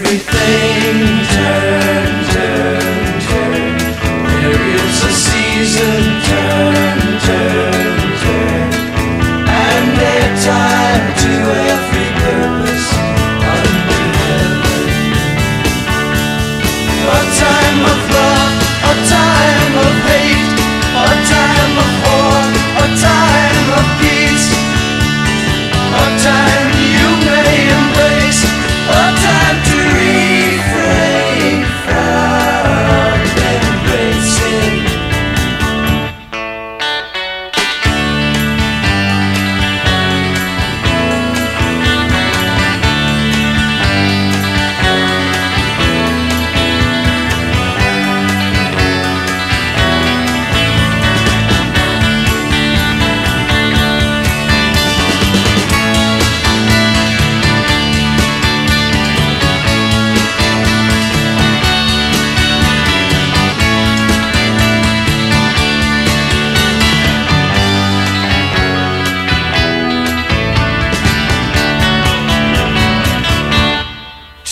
everything turn, turn, turn. There is a season, turn, turn, turn. And a time to every purpose under heaven. A time of love, a time of hate, a time of war, a time of peace, a time you may embrace, a time to refrain from embracing.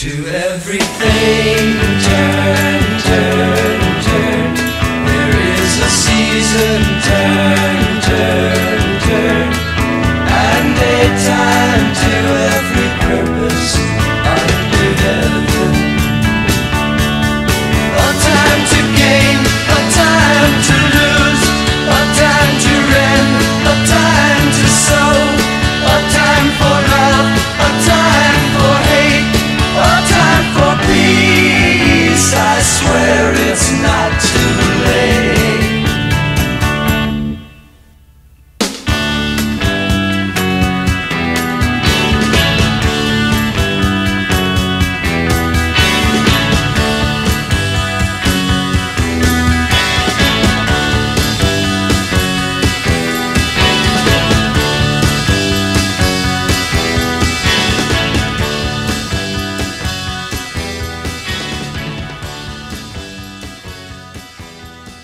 To everything turn, turn, turn. There is a season, turn, turn.